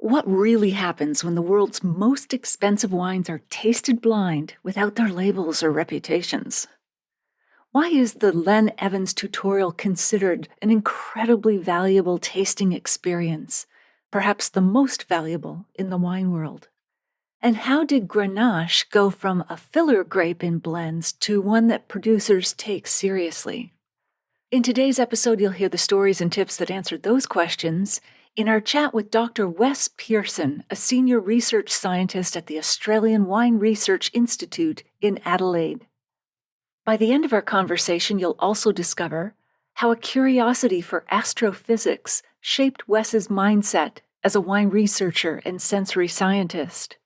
What really happens when the world's most expensive wines are tasted blind without their labels or reputations? Why is the Len Evans tutorial considered an incredibly valuable tasting experience, perhaps the most valuable in the wine world? And how did Grenache go from a filler grape in blends to one that producers take seriously? In today's episode, you'll hear the stories and tips that answer those questions in our chat with Dr. Wes Pearson, a senior research scientist at the Australian Wine Research Institute in Adelaide. By the end of our conversation, you'll also discover how a curiosity for astrophysics shaped Wes's mindset as a wine researcher and sensory scientist.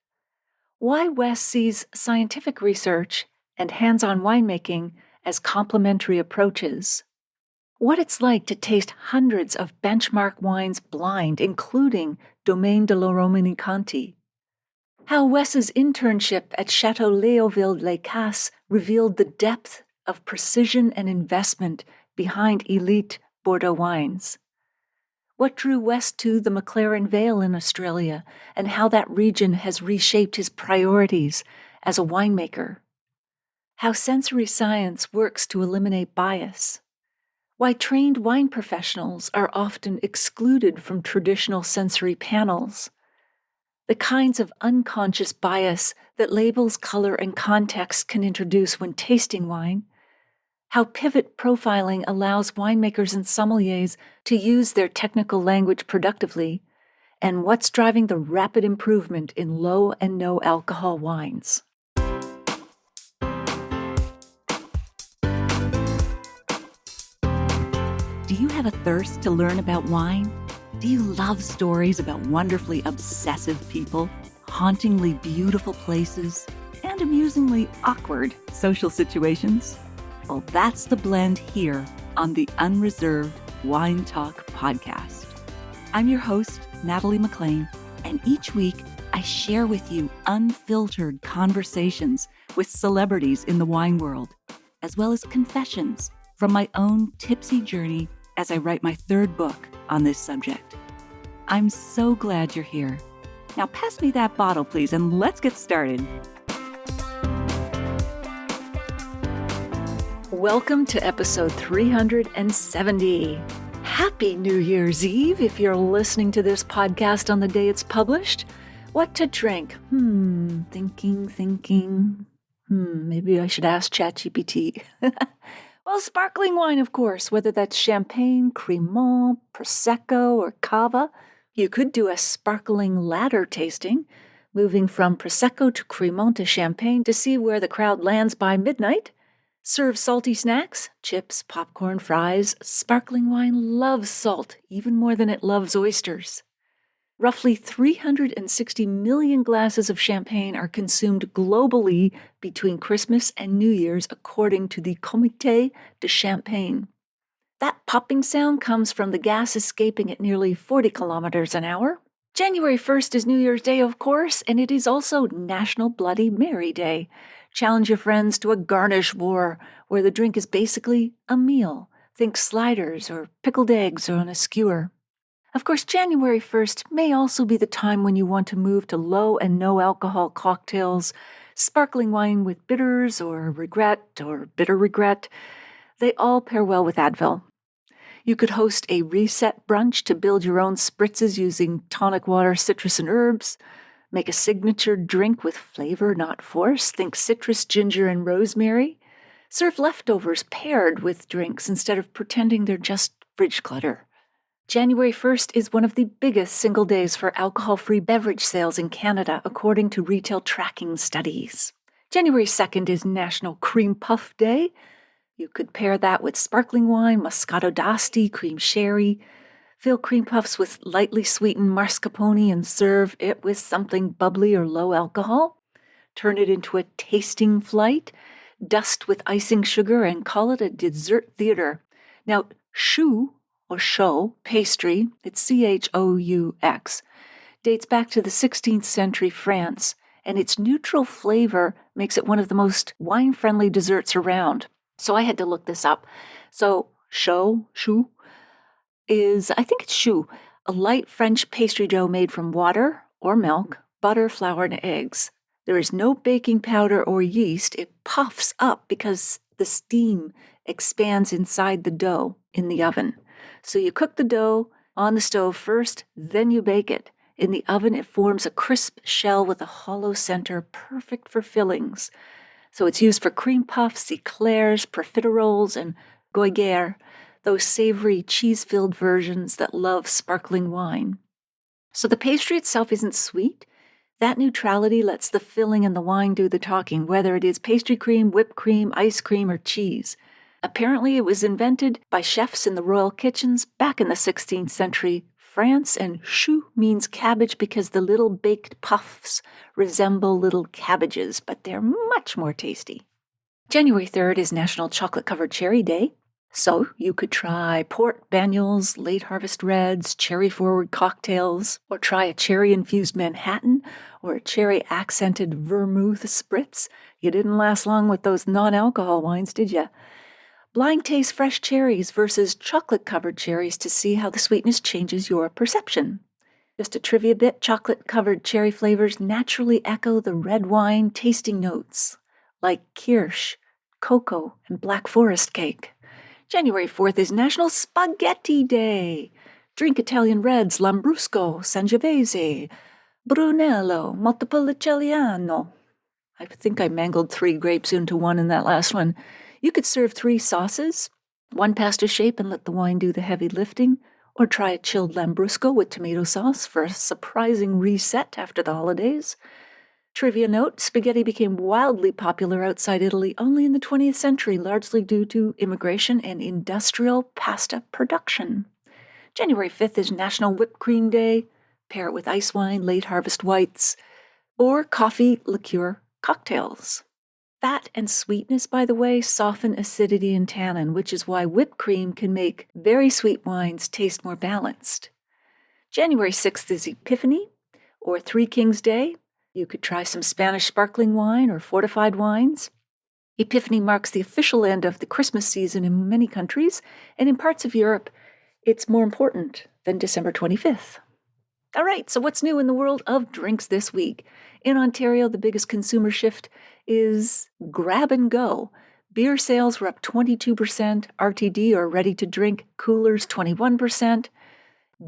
Why Wes sees scientific research and hands-on winemaking as complementary approaches. What it's like to taste hundreds of benchmark wines blind, including Domaine de la Romanée-Conti. How Wes's internship at Chateau Léoville-les Casses revealed the depth of precision and investment behind elite Bordeaux wines. What drew Wes to the McLaren Vale in Australia, and how that region has reshaped his priorities as a winemaker. How sensory science works to eliminate bias. Why trained wine professionals are often excluded from traditional sensory panels. The kinds of unconscious bias that labels, color, and context can introduce when tasting wine. How pivot profiling allows winemakers and sommeliers to use their technical language productively, and what's driving the rapid improvement in low and no alcohol wines. Do you have a thirst to learn about wine? Do you love stories about wonderfully obsessive people, hauntingly beautiful places, and amusingly awkward social situations? Well, that's the blend here on the Unreserved Wine Talk podcast. I'm your host, Natalie McLean, and each week I share with you unfiltered conversations with celebrities in the wine world, as well as confessions from my own tipsy journey as I write my third book on this subject. I'm so glad you're here. Now pass me that bottle, please, and let's get started. Welcome to episode 370. Happy New Year's Eve if you're listening to this podcast on the day it's published. What to drink? Thinking. Maybe I should ask ChatGPT. Well, sparkling wine, of course, whether that's champagne, Cremant, Prosecco, or Cava. You could do a sparkling ladder tasting, moving from Prosecco to Cremant to Champagne to see where the crowd lands by midnight. Serve salty snacks, chips, popcorn, fries. Sparkling wine loves salt, even more than it loves oysters. Roughly 360 million glasses of champagne are consumed globally between Christmas and New Year's, according to the Comité de Champagne. That popping sound comes from the gas escaping at nearly 40 kilometers an hour. January 1st is New Year's Day, of course, and it is also National Bloody Mary Day. Challenge your friends to a garnish war, where the drink is basically a meal. Think sliders or pickled eggs on a skewer. Of course, January 1st may also be the time when you want to move to low and no alcohol cocktails, sparkling wine with bitters or regret or bitter regret. They all pair well with Advil. You could host a reset brunch to build your own spritzes using tonic water, citrus, and herbs. Make a signature drink with flavor, not force. Think citrus, ginger, and rosemary. Serve leftovers paired with drinks instead of pretending they're just fridge clutter. January 1st is one of the biggest single days for alcohol-free beverage sales in Canada, according to retail tracking studies. January 2nd is National Cream Puff Day. You could pair that with sparkling wine, Moscato d'Asti, cream sherry. Fill cream puffs with lightly sweetened mascarpone and serve it with something bubbly or low alcohol. Turn it into a tasting flight. Dust with icing sugar and call it a dessert theater. Now, choux, or chaux, pastry, it's C-H-O-U-X, dates back to the 16th century France, and its neutral flavor makes it one of the most wine-friendly desserts around. So I had to look this up. So choux is, I think it's choux, a light French pastry dough made from water or milk, butter, flour, and eggs. There is no baking powder or yeast. It puffs up because the steam expands inside the dough in the oven. So you cook the dough on the stove first, then you bake it. In the oven, it forms a crisp shell with a hollow center, perfect for fillings. So it's used for cream puffs, eclairs, profiteroles, and goiger, those savory cheese-filled versions that love sparkling wine. So the pastry itself isn't sweet. That neutrality lets the filling and the wine do the talking, whether it is pastry cream, whipped cream, ice cream, or cheese. Apparently, it was invented by chefs in the royal kitchens back in the 16th century France, and chou means cabbage because the little baked puffs resemble little cabbages, but they're much more tasty. January 3rd is National Chocolate-Covered Cherry Day, so you could try port banyuls, late harvest reds, cherry-forward cocktails, or try a cherry-infused Manhattan or a cherry-accented vermouth spritz. You didn't last long with those non-alcohol wines, did you? Blind taste fresh cherries versus chocolate-covered cherries to see how the sweetness changes your perception. Just a trivia bit, chocolate-covered cherry flavors naturally echo the red wine tasting notes, like kirsch, cocoa, and black forest cake. January 4th is National Spaghetti Day. Drink Italian reds, Lambrusco, Sangiovese, Brunello, Montepulciano. I think I mangled 3 grapes into one in that last one. You could serve 3 sauces, one pasta shape and let the wine do the heavy lifting, or try a chilled Lambrusco with tomato sauce for a surprising reset after the holidays. Trivia note, spaghetti became wildly popular outside Italy only in the 20th century, largely due to immigration and industrial pasta production. January 5th is National Whipped Cream Day. Pair it with ice wine, late harvest whites, or coffee liqueur cocktails. Fat and sweetness, by the way, soften acidity and tannin, which is why whipped cream can make very sweet wines taste more balanced. January 6th is Epiphany, or Three Kings Day. You could try some Spanish sparkling wine or fortified wines. Epiphany marks the official end of the Christmas season in many countries, and in parts of Europe, it's more important than December 25th. All right, so what's new in the world of drinks this week? In Ontario, the biggest consumer shift is grab and go. Beer sales were up 22%, RTD or ready-to-drink coolers 21%.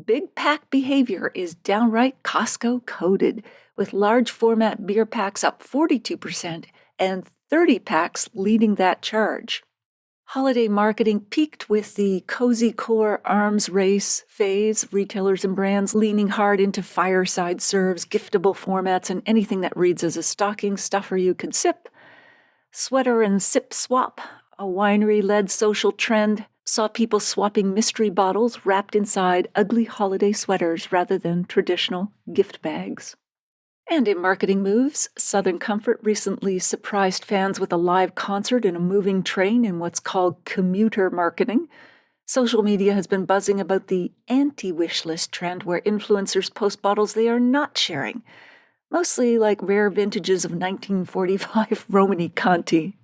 Big pack behavior is downright Costco-coded, with large format beer packs up 42% and 30 packs leading that charge. Holiday marketing peaked with the cozy core arms race phase, retailers and brands leaning hard into fireside serves, giftable formats, and anything that reads as a stocking stuffer you could sip. Sweater and sip swap, a winery-led social trend, saw people swapping mystery bottles wrapped inside ugly holiday sweaters rather than traditional gift bags. And in marketing moves, Southern Comfort recently surprised fans with a live concert in a moving train in what's called commuter marketing. Social media has been buzzing about the anti-wish list trend where influencers post bottles they are not sharing, mostly like rare vintages of 1945 Romani Conti.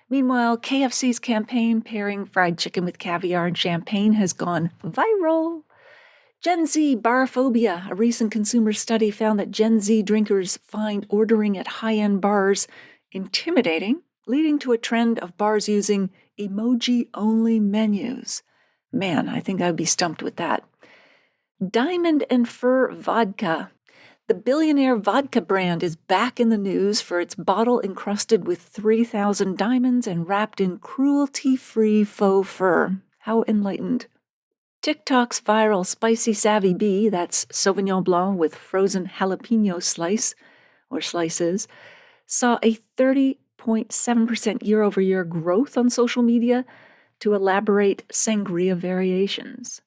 Meanwhile, KFC's campaign pairing fried chicken with caviar and champagne has gone viral. Gen Z bar phobia. A recent consumer study found that Gen Z drinkers find ordering at high-end bars intimidating, leading to a trend of bars using emoji-only menus. Man, I think I'd be stumped with that. Diamond and Fur Vodka. The billionaire vodka brand is back in the news for its bottle encrusted with 3,000 diamonds and wrapped in cruelty-free faux fur. How enlightened. TikTok's viral Spicy Savvy Bee, that's Sauvignon Blanc with frozen jalapeno slices, saw a 30.7% year-over-year growth on social media to elaborate sangria variations.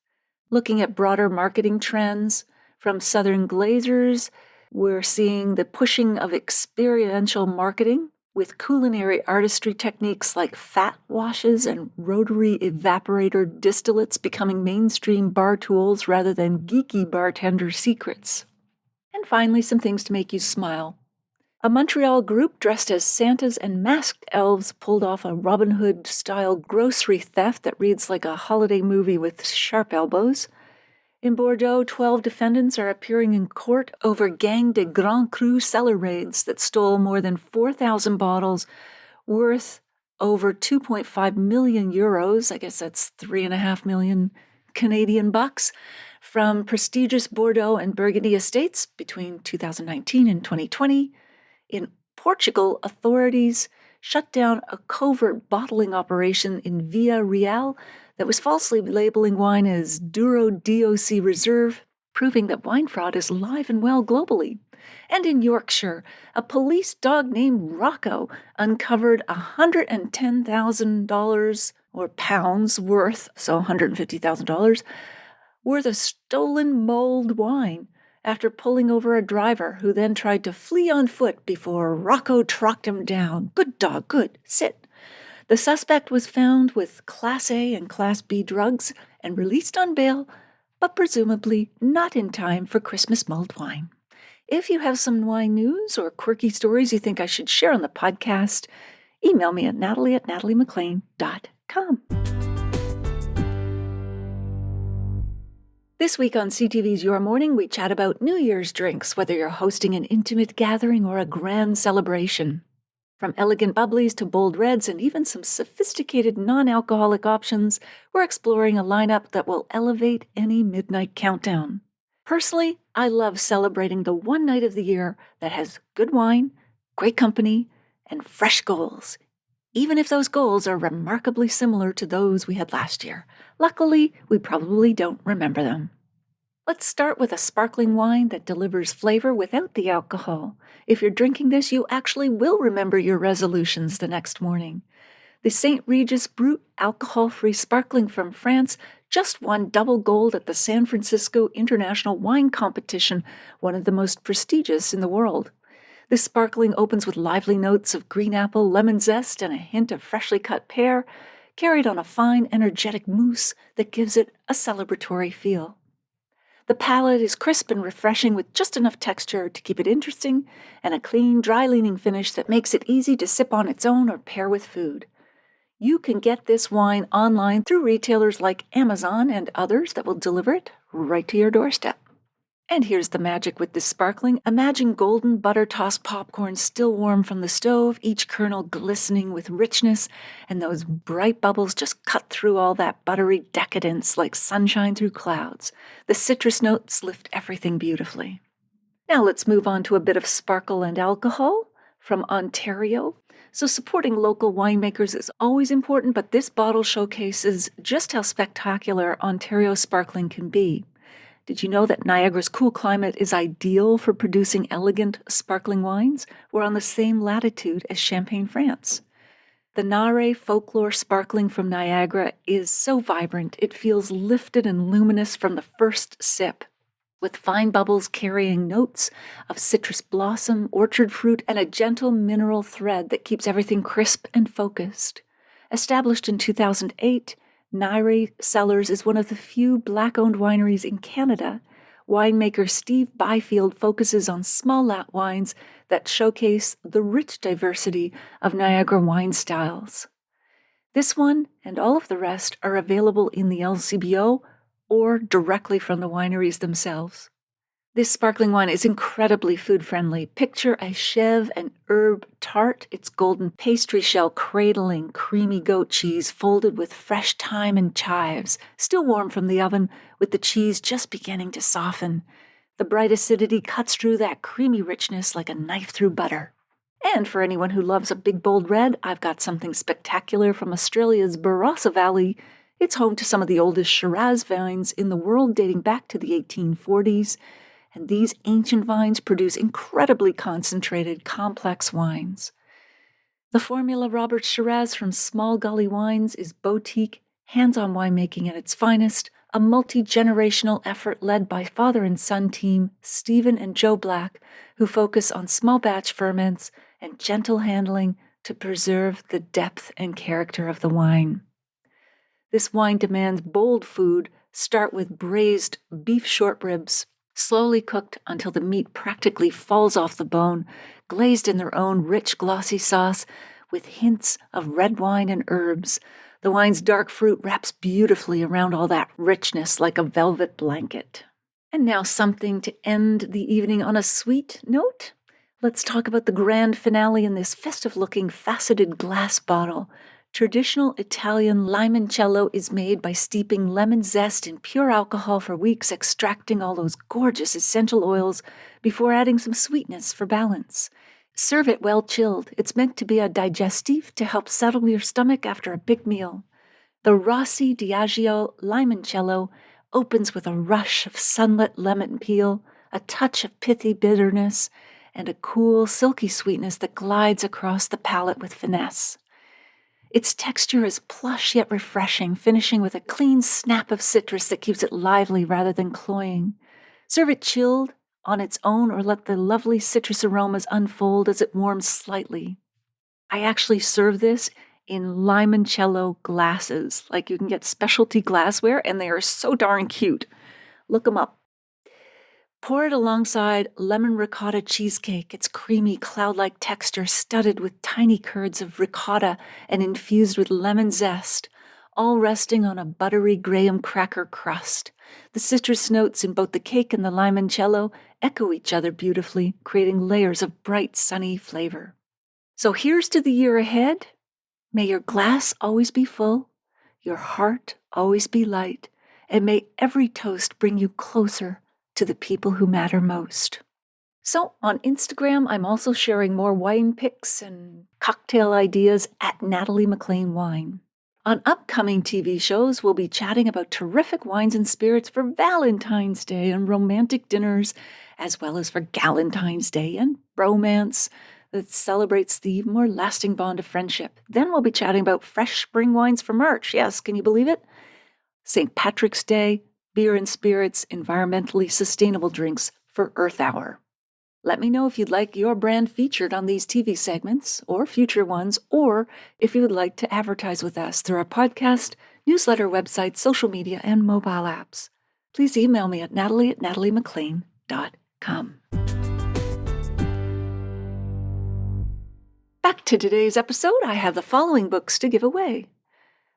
Looking at broader marketing trends, from Southern Glazers, we're seeing the pushing of experiential marketing with culinary artistry techniques like fat washes and rotary evaporator distillates becoming mainstream bar tools rather than geeky bartender secrets. And finally, some things to make you smile. A Montreal group dressed as Santas and masked elves pulled off a Robin Hood-style grocery theft that reads like a holiday movie with sharp elbows. In Bordeaux, 12 defendants are appearing in court over Gang de Grand Cru cellar raids that stole more than 4,000 bottles worth over 2.5 million euros, I guess that's 3.5 million Canadian bucks, from prestigious Bordeaux and Burgundy estates between 2019 and 2020. In Portugal, authorities shut down a covert bottling operation in Via Real that was falsely labeling wine as Douro DOC Reserve, proving that wine fraud is alive and well globally. And in Yorkshire, a police dog named Rocco uncovered $110,000 or pounds worth, so $150,000, worth of stolen mulled wine after pulling over a driver who then tried to flee on foot before Rocco tracked him down. Good dog, good. Sit. The suspect was found with Class A and Class B drugs and released on bail, but presumably not in time for Christmas mulled wine. If you have some wine news or quirky stories you think I should share on the podcast, email me at natalie@nataliemclean.com. This week on CTV's Your Morning, we chat about New Year's drinks, whether you're hosting an intimate gathering or a grand celebration. From elegant bubblies to bold reds and even some sophisticated non-alcoholic options, we're exploring a lineup that will elevate any midnight countdown. Personally, I love celebrating the one night of the year that has good wine, great company, and fresh goals, even if those goals are remarkably similar to those we had last year. Luckily, we probably don't remember them. Let's start with a sparkling wine that delivers flavor without the alcohol. If you're drinking this, you actually will remember your resolutions the next morning. The St. Regis Brut alcohol-free sparkling from France just won double gold at the San Francisco International Wine Competition, one of the most prestigious in the world. This sparkling opens with lively notes of green apple, lemon zest, and a hint of freshly cut pear, carried on a fine, energetic mousse that gives it a celebratory feel. The palate is crisp and refreshing with just enough texture to keep it interesting, and a clean, dry-leaning finish that makes it easy to sip on its own or pair with food. You can get this wine online through retailers like Amazon and others that will deliver it right to your doorstep. And here's the magic with this sparkling. Imagine golden butter-tossed popcorn still warm from the stove, each kernel glistening with richness, and those bright bubbles just cut through all that buttery decadence like sunshine through clouds. The citrus notes lift everything beautifully. Now let's move on to a bit of sparkle and alcohol from Ontario. So supporting local winemakers is always important, but this bottle showcases just how spectacular Ontario sparkling can be. Did you know that Niagara's cool climate is ideal for producing elegant, sparkling wines? We're on the same latitude as Champagne, France. The Nare Folklore Sparkling from Niagara is so vibrant, it feels lifted and luminous from the first sip, with fine bubbles carrying notes of citrus blossom, orchard fruit, and a gentle mineral thread that keeps everything crisp and focused. Established in 2008, Nare Cellars is one of the few Black-owned wineries in Canada. Winemaker Steve Byfield focuses on small lot wines that showcase the rich diversity of Niagara wine styles. This one and all of the rest are available in the LCBO or directly from the wineries themselves. This sparkling wine is incredibly food-friendly. Picture a chèvre and herb tart, its golden pastry shell cradling creamy goat cheese folded with fresh thyme and chives, still warm from the oven, with the cheese just beginning to soften. The bright acidity cuts through that creamy richness like a knife through butter. And for anyone who loves a big bold red, I've got something spectacular from Australia's Barossa Valley. It's home to some of the oldest Shiraz vines in the world, dating back to the 1840s. And these ancient vines produce incredibly concentrated, complex wines. The formula Robert Shiraz from Small Gully Wines is boutique, hands-on winemaking at its finest, a multi-generational effort led by father and son team Stephen and Joe Black, who focus on small batch ferments and gentle handling to preserve the depth and character of the wine. This wine demands bold food. Start with braised beef short ribs, slowly cooked until the meat practically falls off the bone, glazed in their own rich, glossy sauce with hints of red wine and herbs. The wine's dark fruit wraps beautifully around all that richness like a velvet blanket. And now something to end the evening on a sweet note. Let's talk about the grand finale in this festive-looking faceted glass bottle. Traditional Italian limoncello is made by steeping lemon zest in pure alcohol for weeks, extracting all those gorgeous essential oils before adding some sweetness for balance. Serve it well chilled. It's meant to be a digestif to help settle your stomach after a big meal. The Rossi Diageo limoncello opens with a rush of sunlit lemon peel, a touch of pithy bitterness, and a cool, silky sweetness that glides across the palate with finesse. Its texture is plush yet refreshing, finishing with a clean snap of citrus that keeps it lively rather than cloying. Serve it chilled, on its own, or let the lovely citrus aromas unfold as it warms slightly. I actually serve this in limoncello glasses. Like, you can get specialty glassware, and they are so darn cute. Look them up. Pour it alongside lemon ricotta cheesecake, its creamy, cloud-like texture studded with tiny curds of ricotta and infused with lemon zest, all resting on a buttery graham cracker crust. The citrus notes in both the cake and the limoncello echo each other beautifully, creating layers of bright, sunny flavor. So here's to the year ahead. May your glass always be full, your heart always be light, and may every toast bring you closer to the people who matter most. So on Instagram, I'm also sharing more wine pics and cocktail ideas at Natalie McLean Wine. On upcoming TV shows, we'll be chatting about terrific wines and spirits for Valentine's Day and romantic dinners, as well as for Galentine's Day and bromance that celebrates the more lasting bond of friendship. Then we'll be chatting about fresh spring wines for March. Yes, can you believe it? St. Patrick's Day, beer and spirits, environmentally sustainable drinks for Earth Hour. Let me know if you'd like your brand featured on these TV segments or future ones, or if you would like to advertise with us through our podcast, newsletter, website, social media, and mobile apps. Please email me at natalie@nataliemclean.com. Back to today's episode, I have the following books to give away.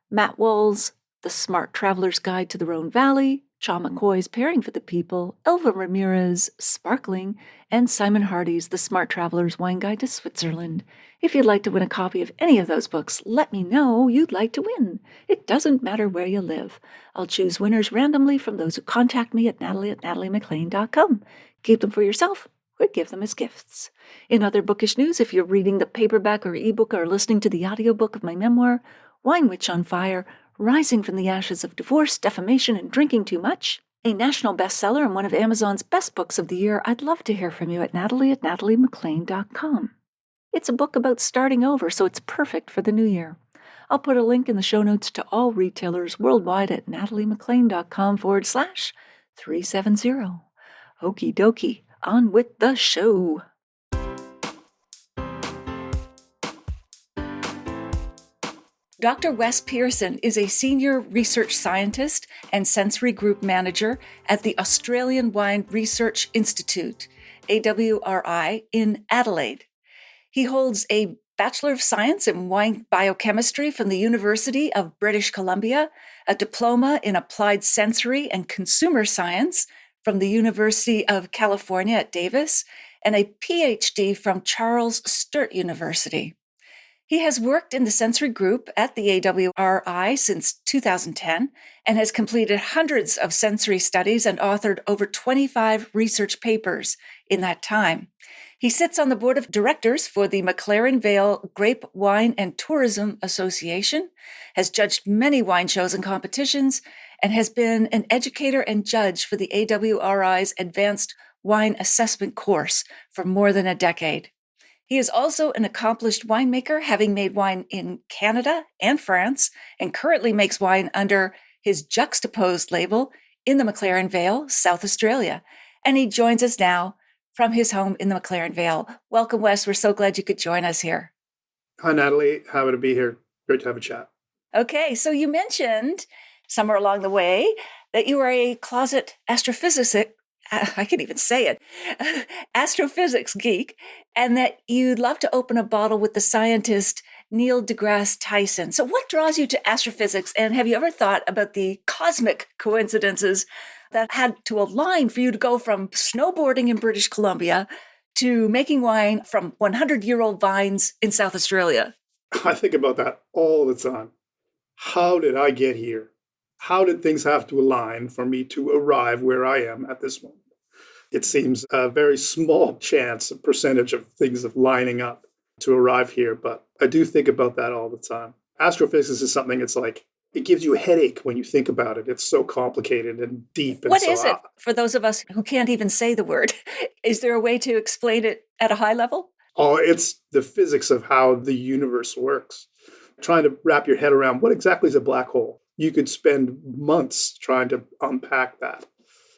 Matt Wall's The Smart Traveler's Guide to the Rhone Valley, Sean McCoy's Pairing for the People, Elva Ramirez, Sparkling, and Simon Hardy's The Smart Traveler's Wine Guide to Switzerland. If you'd like to win a copy of any of those books, let me know you'd like to win. It doesn't matter where you live. I'll choose winners randomly from those who contact me at natalie@nataliemclean.com. Keep them for yourself or give them as gifts. In other bookish news, if you're reading the paperback or ebook or listening to the audiobook of my memoir, Wine Witch on Fire, Rising from the Ashes of Divorce, Defamation, and Drinking Too Much, a national bestseller and one of Amazon's best books of the year, I'd love to hear from you at natalie@nataliemclean.com. It's a book about starting over, so it's perfect for the new year. I'll put a link in the show notes to all retailers worldwide at nataliemclean.com/370. Okie dokie, on with the show. Dr. Wes Pearson is a senior research scientist and sensory group manager at the Australian Wine Research Institute, AWRI, in Adelaide. He holds a Bachelor of Science in Wine Biochemistry from the University of British Columbia, a diploma in Applied Sensory and Consumer Science from the University of California at Davis, and a PhD from Charles Sturt University. He has worked in the sensory group at the AWRI since 2010 and has completed hundreds of sensory studies and authored over 25 research papers in that time. He sits on the board of directors for the McLaren Vale Grape, Wine, and Tourism Association, has judged many wine shows and competitions, and has been an educator and judge for the AWRI's Advanced Wine Assessment course for more than a decade. He is also an accomplished winemaker, having made wine in Canada and France, and currently makes wine under his Juxtaposed label in the McLaren Vale, South Australia. And he joins us now from his home in the McLaren Vale. Welcome, Wes. We're so glad you could join us here. Hi, Natalie. Happy to be here. Great to have a chat. Okay, so you mentioned somewhere along the way that you are a closet astrophysicist. I can even say it, astrophysics geek, and that you'd love to open a bottle with the scientist Neil deGrasse Tyson. So what draws you to astrophysics? And have you ever thought about the cosmic coincidences that had to align for you to go from snowboarding in British Columbia to making wine from 100-year-old vines in South Australia? I think about that all the time. How did I get here? How did things have to align for me to arrive where I am at this moment? It seems a very small chance, a percentage of things of lining up to arrive here, but I do think about that all the time. Astrophysics is something, it's like, it gives you a headache when you think about it. It's so complicated and deep. And What so is it for those of us who can't even say the word? Is there a way to explain it at a high level? it's the physics of how the universe works. Trying to wrap your head around what exactly is a black hole. You could spend months trying to unpack that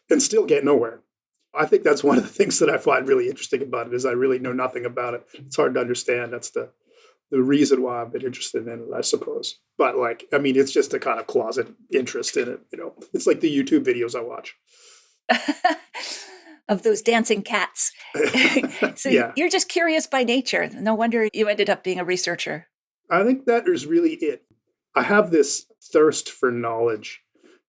and still get nowhere. I think that's one of the things that I find really interesting about it is I really know nothing about it. It's hard to understand. That's the reason why I've been interested in it, I suppose. But it's just a kind of closet interest in it. It's like the YouTube videos I watch. Of those dancing cats. So Yeah. You're just curious by nature. No wonder you ended up being a researcher. I think that is really it. I have this thirst for knowledge.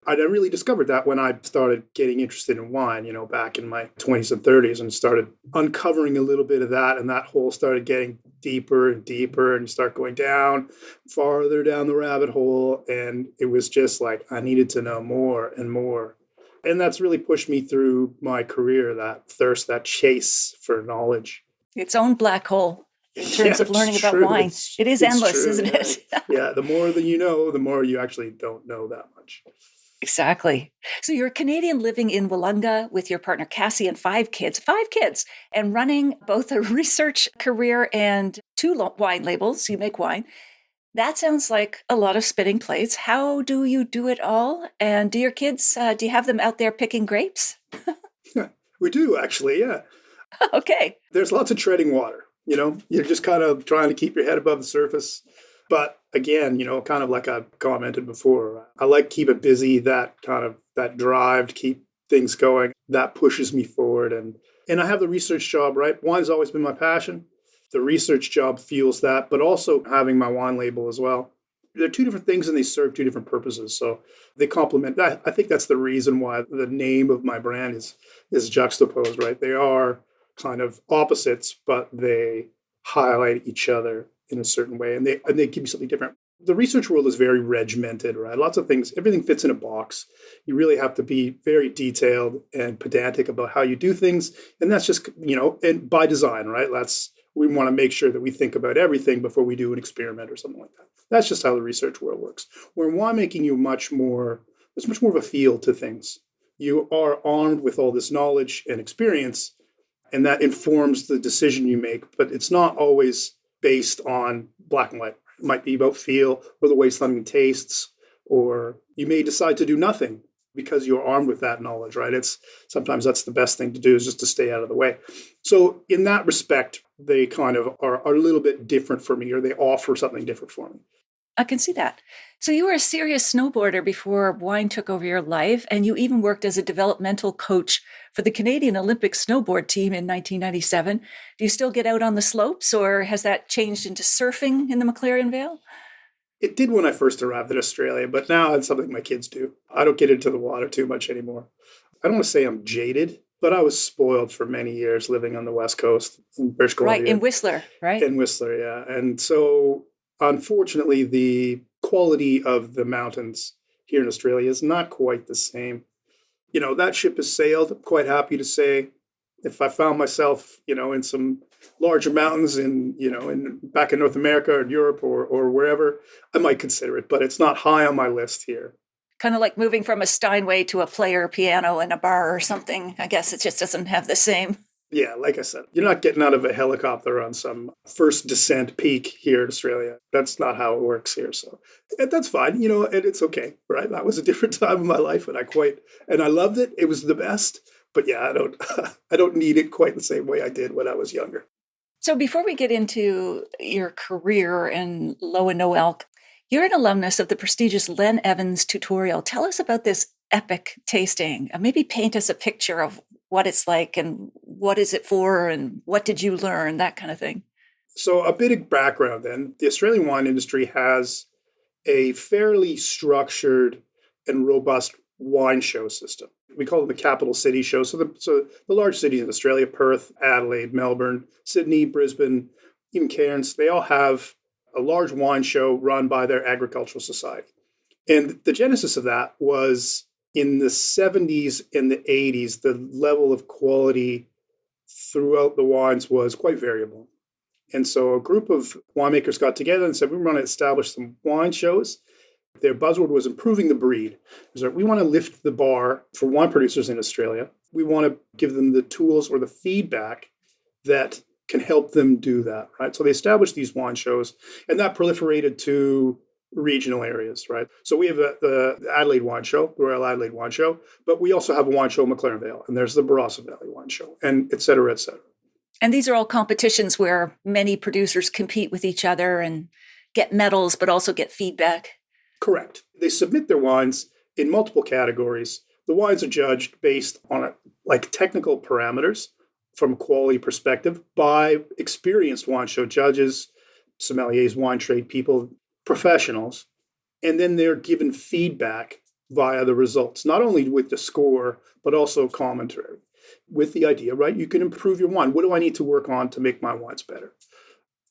I really discovered that when I started getting interested in wine, back in my 20s and 30s, and started uncovering a little bit of that. And that hole started getting deeper and deeper, and you start going down, farther down the rabbit hole. And it was just like, I needed to know more and more. And that's really pushed me through my career, that thirst, that chase for knowledge. Its own black hole in terms of learning about wine. It is endless, true, isn't it? Yeah, the more that you know, the more you actually don't know that much. Exactly. So you're a Canadian living in Wollonga with your partner Cassie and five kids, and running both a research career and two wine labels. You make wine. That sounds like a lot of spinning plates. How do you do it all? And do your kids, do you have them out there picking grapes? We do, actually, yeah. Okay. There's lots of treading water, You're just kind of trying to keep your head above the surface. But again, kind of like I commented before, I like keep it busy, that drive to keep things going, that pushes me forward. And I have the research job, right? Wine's always been my passion. The research job fuels that, but also having my wine label as well. They're two different things and they serve two different purposes. So they complement. I think that's the reason why the name of my brand is juxtaposed, right? They are kind of opposites, but they highlight each other in a certain way, and they give you something different. The research world is very regimented, right? Lots of things, everything fits in a box. You really have to be very detailed and pedantic about how you do things, and that's just and by design, right? We want to make sure that we think about everything before we do an experiment or something like that. That's just how the research world works. Where in winemaking, there's much more of a feel to things. You are armed with all this knowledge and experience, and that informs the decision you make, but it's not always based on black and white. It might be about feel or the way something tastes, or you may decide to do nothing because you're armed with that knowledge, right? Sometimes that's the best thing to do, is just to stay out of the way. So in that respect, they kind of are a little bit different for me, or they offer something different for me. I can see that. So you were a serious snowboarder before wine took over your life, and you even worked as a developmental coach for the Canadian Olympic snowboard team in 1997. Do you still get out on the slopes, or has that changed into surfing in the McLaren Vale? It did when I first arrived in Australia, but now it's something my kids do. I don't get into the water too much anymore. I don't want to say I'm jaded, but I was spoiled for many years living on the West Coast in British Columbia. Right, in Whistler, right? In Whistler, yeah. And so, unfortunately, the quality of the mountains here in Australia is not quite the same. That ship has sailed, I'm quite happy to say. If I found myself, in some larger mountains back in North America or Europe or wherever, I might consider it, but it's not high on my list here. Kind of like moving from a Steinway to a player piano in a bar or something. I guess it just doesn't have the same. Yeah, like I said, you're not getting out of a helicopter on some first descent peak here in Australia. That's not how it works here. So that's fine, and it's okay, right? That was a different time of my life, and I loved it. It was the best. But yeah, I don't need it quite the same way I did when I was younger. So before we get into your career and low and no elk, you're an alumnus of the prestigious Len Evans tutorial. Tell us about this epic tasting. Maybe paint us a picture of what it's like and what is it for and what did you learn, that kind of thing. So a bit of background then. The Australian wine industry has a fairly structured and robust wine show system. We call them the capital city shows. So the large cities in Australia, Perth, Adelaide, Melbourne, Sydney, Brisbane, even Cairns, they all have a large wine show run by their agricultural society. And the genesis of that was in the 70s and the 80s, the level of quality throughout the wines was quite variable. And so a group of winemakers got together and said, we want to establish some wine shows. Their buzzword was improving the breed. We want to lift the bar for wine producers in Australia. We want to give them the tools or the feedback that can help them do that, right? So they established these wine shows, and that proliferated to regional areas, right? So we have the Adelaide Wine Show, the Royal Adelaide Wine Show, but we also have a wine show in McLaren Vale, and there's the Barossa Valley Wine Show, and et cetera, et cetera. And these are all competitions where many producers compete with each other and get medals, but also get feedback. Correct. They submit their wines in multiple categories. The wines are judged based on technical parameters from a quality perspective by experienced wine show judges, sommeliers, wine trade people, professionals, and then they're given feedback via the results, not only with the score, but also commentary, with the idea, right? You can improve your wine. What do I need to work on to make my wines better?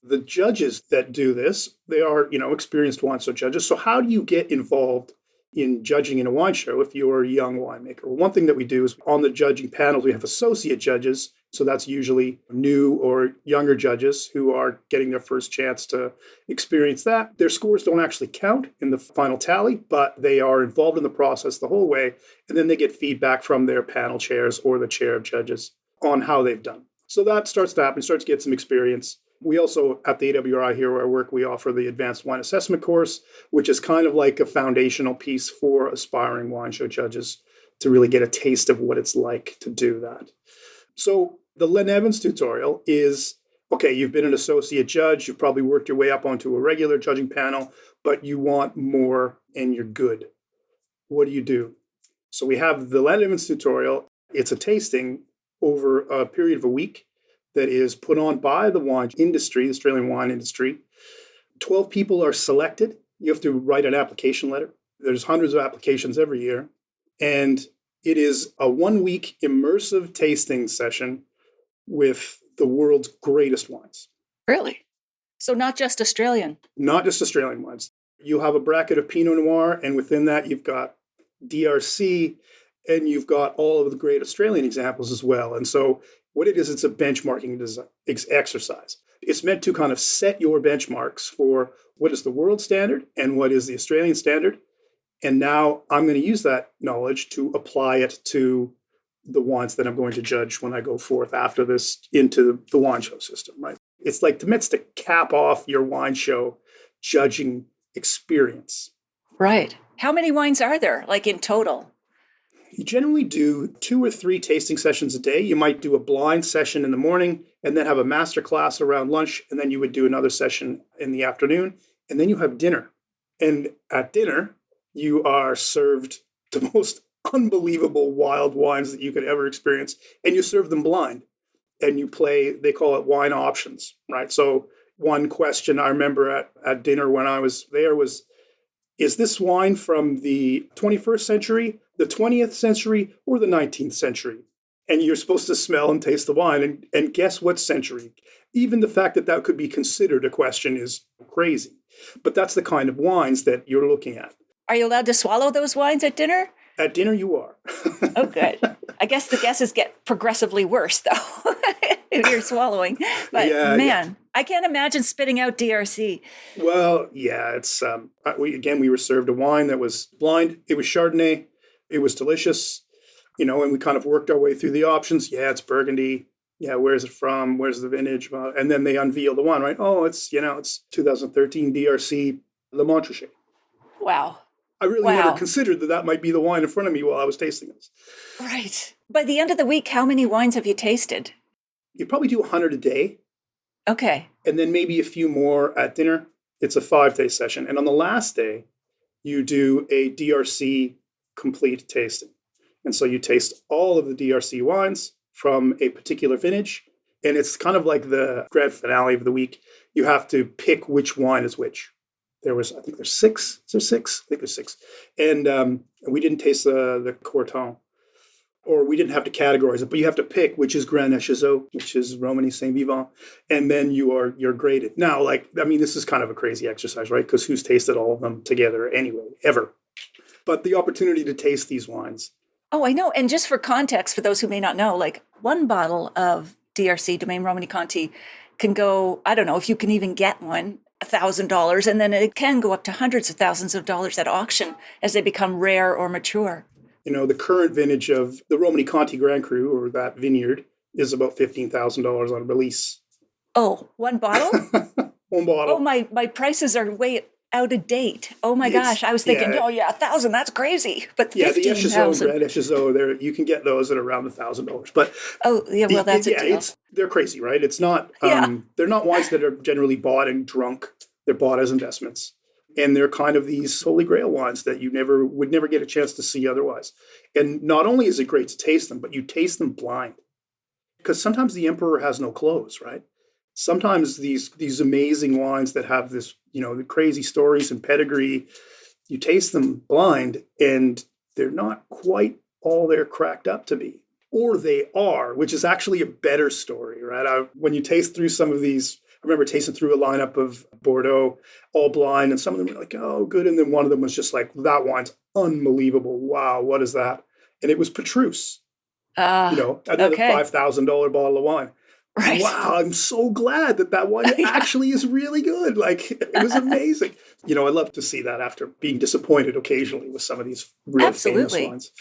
The judges that do this, they are, experienced wine show judges. So how do you get involved in judging in a wine show if you're a young winemaker? Well, one thing that we do is on the judging panels, we have associate judges. So that's usually new or younger judges who are getting their first chance to experience that. Their scores don't actually count in the final tally, but they are involved in the process the whole way. And then they get feedback from their panel chairs or the chair of judges on how they've done. So that starts to happen, starts to get some experience. We also, at the AWRI here where I work, we offer the Advanced Wine Assessment course, which is kind of like a foundational piece for aspiring wine show judges to really get a taste of what it's like to do that. So the Len Evans tutorial is, okay, you've been an associate judge, you've probably worked your way up onto a regular judging panel, but you want more and you're good. What do you do? So we have the Len Evans tutorial. It's a tasting over a period of a week that is put on by the wine industry, the Australian wine industry. 12 people are selected. You have to write an application letter. There's hundreds of applications every year. And it is a 1-week immersive tasting session with the world's greatest wines. Really? So not just Australian? Not just Australian wines. You have a bracket of Pinot Noir, and within that you've got DRC, and you've got all of the great Australian examples as well. And so what it is, it's a benchmarking exercise. It's meant to kind of set your benchmarks for what is the world standard and what is the Australian standard. And now I'm going to use that knowledge to apply it to the wines that I'm going to judge when I go forth after this into the wine show system, right? It's like meant to cap off your wine show judging experience. Right. How many wines are there, like in total? You generally do 2 or 3 tasting sessions a day. You might do a blind session in the morning and then have a master class around lunch. And then you would do another session in the afternoon. And then you have dinner. And at dinner, you are served the most unbelievable wild wines that you could ever experience. And you serve them blind. And you play, they call it wine options, right? So one question I remember at dinner when I was there was, is this wine from the 21st century, the 20th century, or the 19th century? And you're supposed to smell and taste the wine and guess what century. Even the fact that that could be considered a question is crazy. But that's the kind of wines that you're looking at. Are you allowed to swallow those wines at dinner? At dinner, you are. Oh, good. I guess the guesses get progressively worse, though, if you're swallowing. But yeah. I can't imagine spitting out DRC. Well, yeah, it's we were served a wine that was blind. It was Chardonnay. It was delicious, and we kind of worked our way through the options. Yeah, it's Burgundy. Yeah, where's it from? Where's the vintage? And then they unveil the wine, right? Oh, it's 2013 DRC Le Montrachet. Wow. I really never considered that might be the wine in front of me while I was tasting this. Right. By the end of the week, how many wines have you tasted? You probably do 100 a day. Okay. And then maybe a few more at dinner. It's a 5-day session. And on the last day, you do a DRC complete tasting. And so you taste all of the DRC wines from a particular vintage. And it's kind of like the grand finale of the week. You have to pick which wine is which. I think there's six. Is there six? I think there's six. And we didn't taste the Corton, or we didn't have to categorize it, but you have to pick which is Grenache, which is Romani Saint Vivant, and then you're graded. Now, this is kind of a crazy exercise, right? Because who's tasted all of them together anyway, ever? But the opportunity to taste these wines. Oh, I know. And just for context, for those who may not know, like one bottle of DRC, Domaine Romani Conti, can go, I don't know if you can even get one, $1,000, and then it can go up to hundreds of thousands of dollars at auction as they become rare or mature. The current vintage of the Romani Conti Grand Cru, or that vineyard, is about $15,000 on release. Oh, one bottle? One bottle. Oh, my prices are way out of date. Oh my gosh. I was thinking, yeah. 1,000, that's crazy. But yeah, the $15,000. Grand Echezot, you can get those at around $1,000. But that's a deal. They're crazy, right? It's not. They're not wines that are generally bought and drunk. They're bought as investments, and they're kind of these holy grail wines that you would never get a chance to see otherwise. And not only is it great to taste them, but you taste them blind, because sometimes the emperor has no clothes, right? Sometimes these amazing wines that have this, the crazy stories and pedigree, you taste them blind and they're not quite all they're cracked up to be. Or they are, which is actually a better story, right? When you taste through some of these, I remember tasting through a lineup of Bordeaux, all blind, and some of them were like, oh, good. And then one of them was just like, that wine's unbelievable. Wow, what is that? And it was Petrus, another $5,000 bottle of wine. Right. Wow, I'm so glad that wine actually is really good. Like, it was amazing. I love to see that after being disappointed occasionally with some of these real famous wines.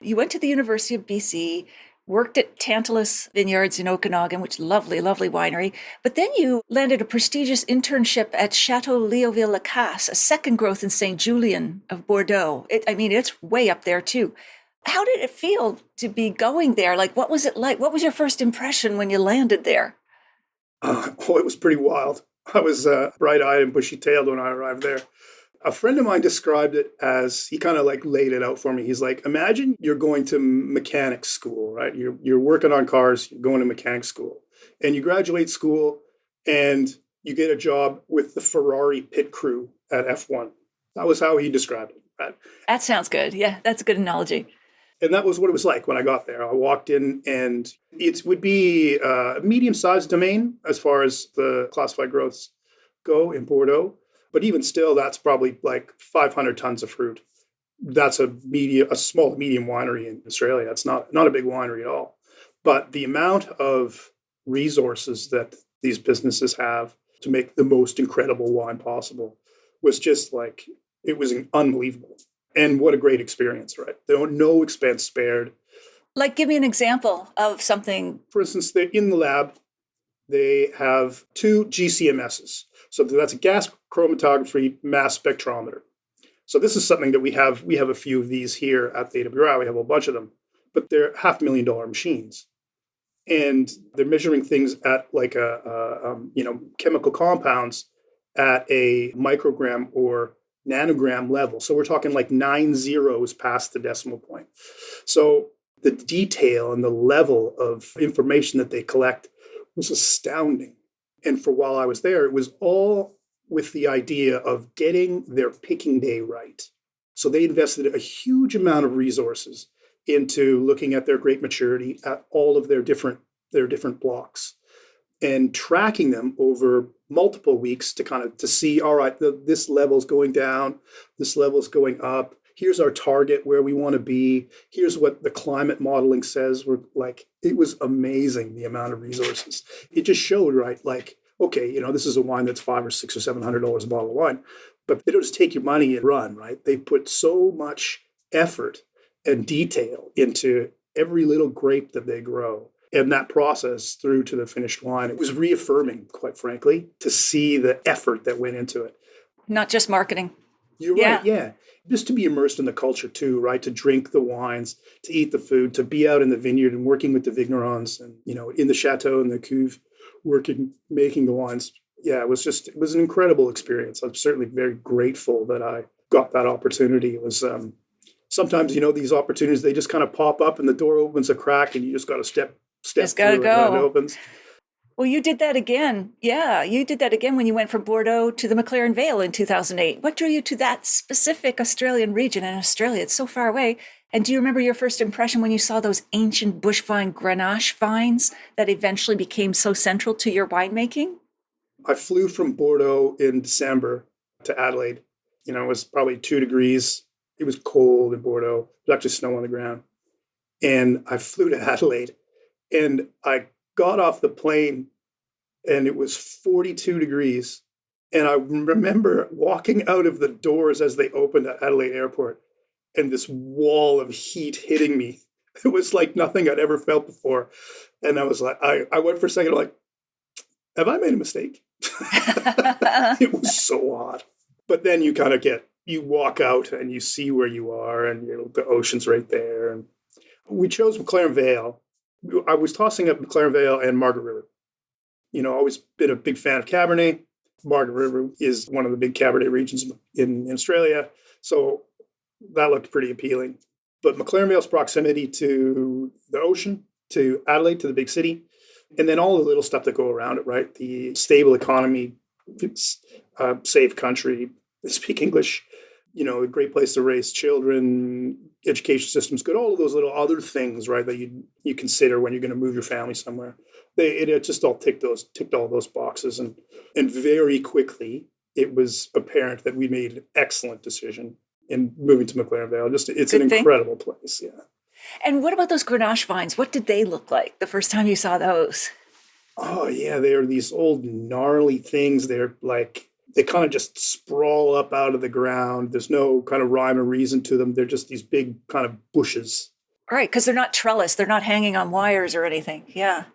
You went to the University of BC, worked at Tantalus Vineyards in Okanagan, which lovely, lovely winery. But then you landed a prestigious internship at Chateau Leoville-Lacasse, a second growth in St. Julien of Bordeaux. It's way up there too. How did it feel to be going there? Like, what was it like? What was your first impression when you landed there? It was pretty wild. I was bright-eyed and bushy-tailed when I arrived there. A friend of mine described it as, he kind of laid it out for me. He's like, imagine you're going to mechanic school, right? You're working on cars, you're going to mechanic school, and you graduate school and you get a job with the Ferrari pit crew at F1. That was how he described it, right? That sounds good. Yeah, that's a good analogy. And that was what it was like when I got there. I walked in, and it would be a medium-sized domain as far as the classified growths go in Bordeaux. But even still, that's probably like 500 tons of fruit. That's a small medium winery in Australia. It's not a big winery at all. But the amount of resources that these businesses have to make the most incredible wine possible was just it was unbelievable. And what a great experience, right? There were no expense spared. Like, give me an example of something. For instance, they're in the lab, they have 2 GCMSs. So that's a gas chromatography mass spectrometer. So this is something that we have a few of these here at the AWI. We have a bunch of them, but they're $500,000 machines. And they're measuring things at chemical compounds at a microgram or nanogram level. So we're talking 9 zeros past the decimal point. So the detail and the level of information that they collect was astounding. And for while I was there, it was all with the idea of getting their picking day right. So they invested a huge amount of resources into looking at their grape maturity at all of their different blocks and tracking them over multiple weeks to see, all right, this level's going down, this level's going up. Here's our target where we want to be. Here's what the climate modeling says. It was amazing, the amount of resources. It just showed, right, okay, this is a wine that's $500 or $600 or $700 a bottle of wine, but they don't just take your money and run, right? They put so much effort and detail into every little grape that they grow. And that process through to the finished wine, it was reaffirming, quite frankly, to see the effort that went into it. Not just marketing. You're right, yeah. Just to be immersed in the culture too, right? To drink the wines, to eat the food, to be out in the vineyard and working with the vignerons and, in the chateau and the cuve, making the wines. Yeah, it was an incredible experience. I'm certainly very grateful that I got that opportunity. It was sometimes, these opportunities, they just kind of pop up and the door opens a crack and you just got to step step Just gotta through it when it go. opens. Well, you did that again. Yeah, you did that again when you went from Bordeaux to the McLaren Vale in 2008. What drew you to that specific Australian region in Australia? It's so far away. And do you remember your first impression when you saw those ancient bush vine Grenache vines that eventually became so central to your winemaking? I flew from Bordeaux in December to Adelaide. It was probably 2 degrees. It was cold in Bordeaux. There was actually snow on the ground. And I flew to Adelaide and I got off the plane and it was 42 degrees. And I remember walking out of the doors as they opened at Adelaide Airport and this wall of heat hitting me. It was like nothing I'd ever felt before. And I was like, I went for a second, like, have I made a mistake? It was so hot. But then you walk out and you see where you are and the ocean's right there. And we chose McLaren Vale. I was tossing up McLaren Vale and Margaret River. Always been a big fan of Cabernet. Margaret River is one of the big Cabernet regions in Australia. So that looked pretty appealing. But McLaren Vale's proximity to the ocean, to Adelaide, to the big city, and then all the little stuff that go around it, right? The stable economy, safe country, they speak English, a great place to raise children, education system's good, all of those little other things, right, that you consider when you're going to move your family somewhere. It just all ticked all those boxes. And very quickly, it was apparent that we made an excellent decision in moving to McLaren Vale. It's an incredible place, yeah. And what about those Grenache vines? What did they look like the first time you saw those? Oh, yeah, they are these old gnarly things. They're like, they kind of just sprawl up out of the ground. There's no kind of rhyme or reason to them. They're just these big kind of bushes. All right, because they're not trellis. They're not hanging on wires or anything. Yeah.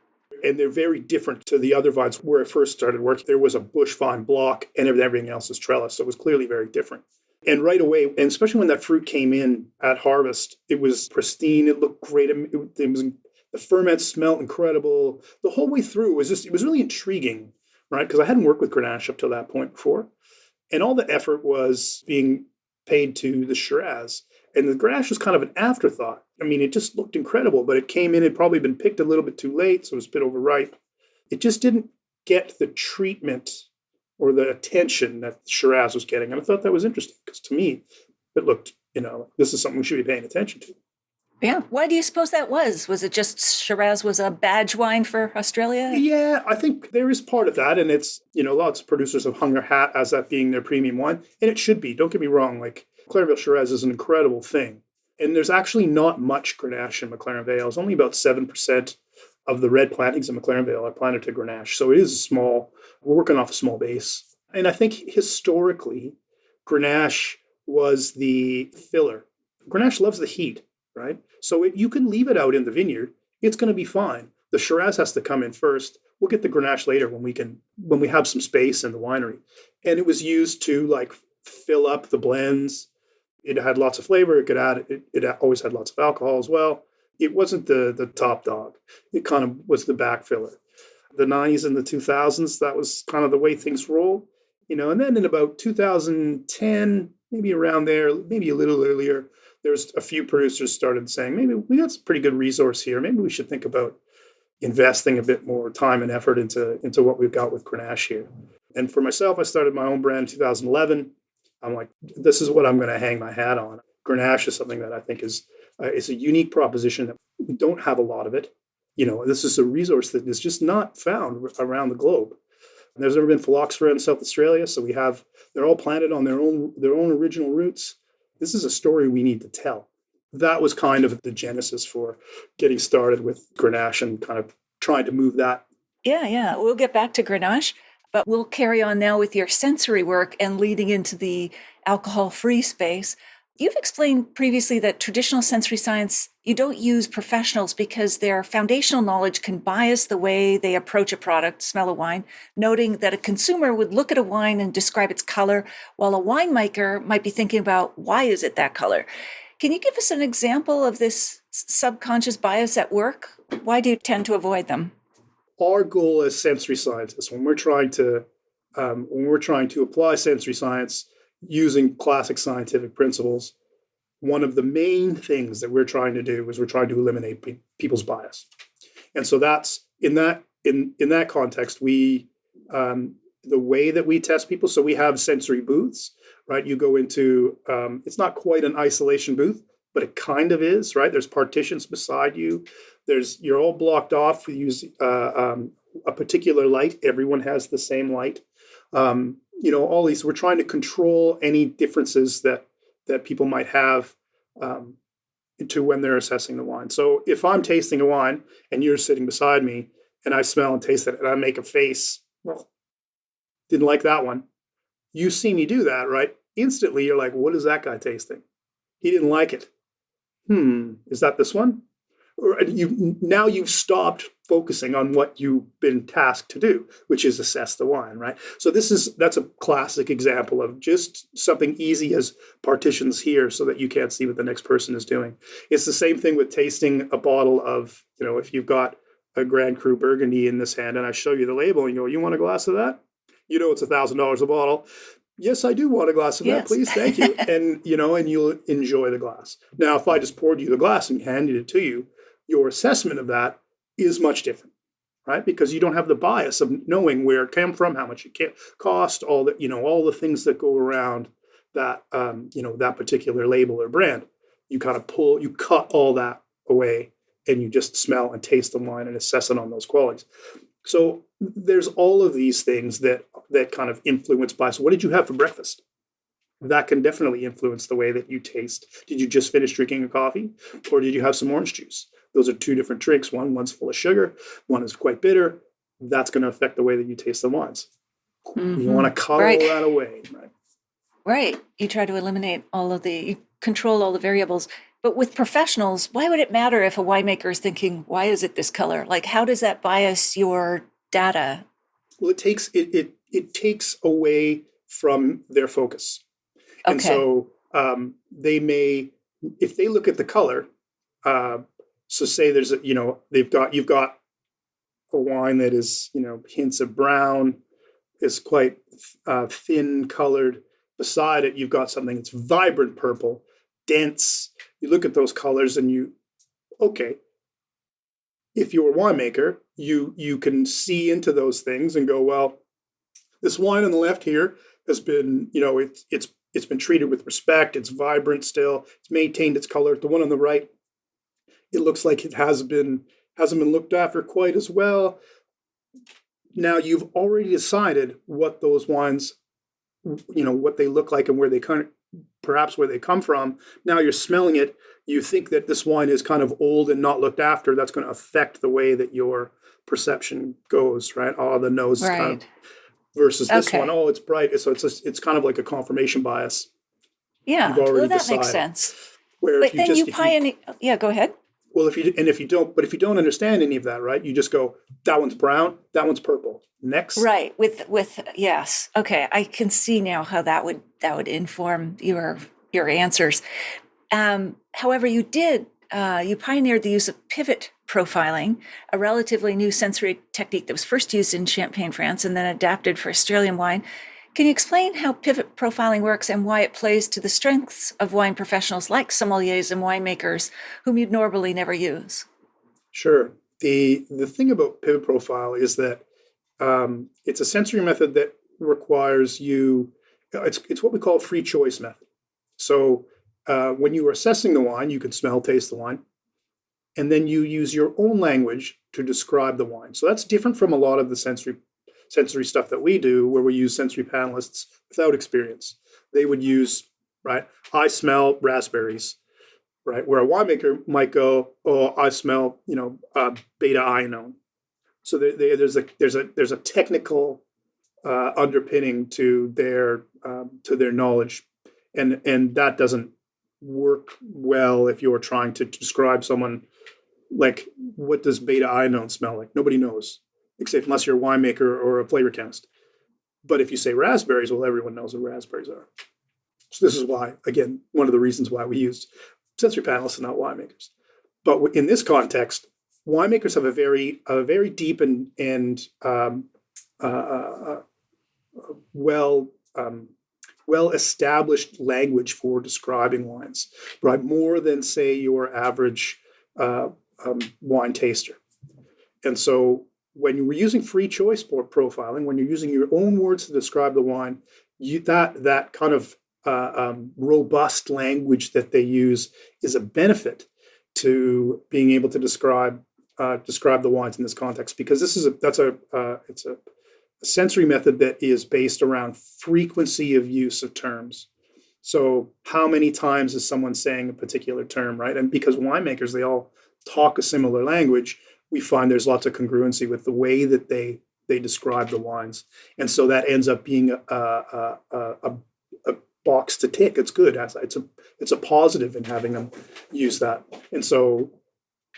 And they're very different to the other vines. Where I first started working, there was a bush vine block and everything else was trellis. So it was clearly very different. And right away, and especially when that fruit came in at harvest, it was pristine. It looked great. The ferment smelled incredible. The whole way through it was really intriguing, right? Because I hadn't worked with Grenache up till that point before. And all the effort was being paid to the Shiraz. And the Grenache was kind of an afterthought. I mean, it just looked incredible, but it came in, it had probably been picked a little bit too late, so it was a bit overripe. It just didn't get the treatment or the attention that Shiraz was getting. And I thought that was interesting because to me, it looked, this is something we should be paying attention to. Yeah. Why do you suppose that was? Was it just Shiraz was a badge wine for Australia? Yeah, I think there is part of that. And it's, lots of producers have hung their hat as that being their premium wine. And it should be. Don't get me wrong. Like, McLaren Vale Shiraz is an incredible thing. And there's actually not much Grenache in McLaren Vale. It's only about 7% of the red plantings in McLaren Vale are planted to Grenache. So it is we're working off a small base. And I think historically, Grenache was the filler. Grenache loves the heat, right? So you can leave it out in the vineyard. It's going to be fine. The Shiraz has to come in first. We'll get the Grenache later when we have some space in the winery. And it was used to fill up the blends. It had lots of flavor. It always had lots of alcohol as well. It wasn't the top dog. It kind of was the back filler. The 90s and the 2000s, that was kind of the way things rolled. And then in about 2010, maybe around there, maybe a little earlier, there's a few producers started saying, maybe we got some pretty good resource here. Maybe we should think about investing a bit more time and effort into what we've got with Grenache here. And for myself, I started my own brand in 2011. I'm like, this is what I'm going to hang my hat on. Grenache is something that I think is a unique proposition that we don't have a lot of it. This is a resource that is just not found around the globe. And there's never been phylloxera in South Australia, so they're all planted on their own original roots. This is a story we need to tell. That was kind of the genesis for getting started with Grenache and kind of trying to move that. Yeah. We'll get back to Grenache, but we'll carry on now with your sensory work and leading into the alcohol-free space. You've explained previously that traditional sensory science, you don't use professionals because their foundational knowledge can bias the way they approach a product, smell a wine, noting that a consumer would look at a wine and describe its color, while a winemaker might be thinking about why is it that color. Can you give us an example of this subconscious bias at work? Why do you tend to avoid them? Our goal as sensory scientists, when we're trying to apply sensory science using classic scientific principles, one of the main things that we're trying to do is we're trying to eliminate people's bias. And so that's in that context, we the way that we test people. So we have sensory booths, right? You go into it's not quite an isolation booth, but it kind of is, right? There's partitions beside you. You're all blocked off. We use a particular light. Everyone has the same light. All these. We're trying to control any differences that people might have to when they're assessing the wine. So if I'm tasting a wine and you're sitting beside me and I smell and taste it and I make a face, well, didn't like that one. You see me do that, right? Instantly, you're like, what is that guy tasting? He didn't like it. Is that this one? Or now you've stopped focusing on what you've been tasked to do, which is assess the wine, right? So that's a classic example of just something easy as partitions here so that you can't see what the next person is doing. It's the same thing with tasting a bottle of, if you've got a Grand Cru Burgundy in this hand and I show you the label and you go, you want a glass of that? It's $1,000 a bottle. Yes, I do want a glass of that, please. Thank you. And you'll enjoy the glass. Now, if I just poured you the glass and handed it to you, your assessment of that is much different, right? Because you don't have the bias of knowing where it came from, how much it cost, all the things that go around that, that particular label or brand. You kind of you cut all that away and you just smell and taste the wine and assess it on those qualities. So there's all of these things that kind of influence bias. What did you have for breakfast? That can definitely influence the way that you taste. Did you just finish drinking a coffee or did you have some orange juice? Those are two different drinks. One's full of sugar. One is quite bitter. That's going to affect the way that you taste the wines. Mm-hmm. You want to cut all that away. Right. You try to eliminate you control all the variables. But with professionals, why would it matter if a winemaker is thinking, why is it this color? Like, how does that bias your data? Well, it takes away from their focus. Okay. And so they may, if they look at the color, so say there's you've got a wine that is, hints of brown, is quite thin colored. Beside it, you've got something that's vibrant purple, dense. You look at those colors and if you're a winemaker, you can see into those things and go, well, this wine on the left here has been, it's been treated with respect. It's vibrant still. It's maintained its color. The one on the right, it looks like it hasn't been looked after quite as well. Now you've already decided what those wines, what they look like and where they come from. Now you're smelling it. You think that this wine is kind of old and not looked after. That's going to affect the way that your perception goes, right? Oh, the nose is kind of versus this one. Oh, it's bright. So it's kind of like a confirmation bias. Yeah, that makes sense. But then you pioneer. Yeah, go ahead. Well, if you don't understand any of that, right? You just go, that one's brown, that one's purple. Next. Right. With yes. Okay. I can see now how that would inform your answers. However, you pioneered the use of pivot profiling, a relatively new sensory technique that was first used in Champagne, France, and then adapted for Australian wine. Can you explain how pivot profiling works and why it plays to the strengths of wine professionals like sommeliers and winemakers whom you'd normally never use? Sure. The thing about pivot profile is that it's a sensory method that requires you. It's what we call a free choice method. So when you are assessing the wine, you can smell, taste the wine, and then you use your own language to describe the wine. So that's different from a lot of the sensory stuff that we do, where we use sensory panelists without experience. They would use, right, I smell raspberries, right, where a winemaker might go, oh, I smell, beta ione. So there's a technical underpinning to their knowledge, and that doesn't work well if you're trying to describe someone. Like, what does beta ione smell like? Nobody knows, except unless you're a winemaker or a flavor chemist. But if you say raspberries, well, everyone knows what raspberries are. So this is why, again, one of the reasons why we used sensory panelists and not winemakers. But in this context, winemakers have a very deep and well established language for describing wines, right? More than, say, your average wine taster. And so when you were using free choice profiling, when you're using your own words to describe the wine, that kind of robust language that they use is a benefit to being able to describe the wines in this context, because it's a sensory method that is based around frequency of use of terms. So how many times is someone saying a particular term, right? And because winemakers, they all talk a similar language, we find there's lots of congruency with the way that they describe the wines. And so that ends up being a box to tick. It's good. It's a positive in having them use that. And so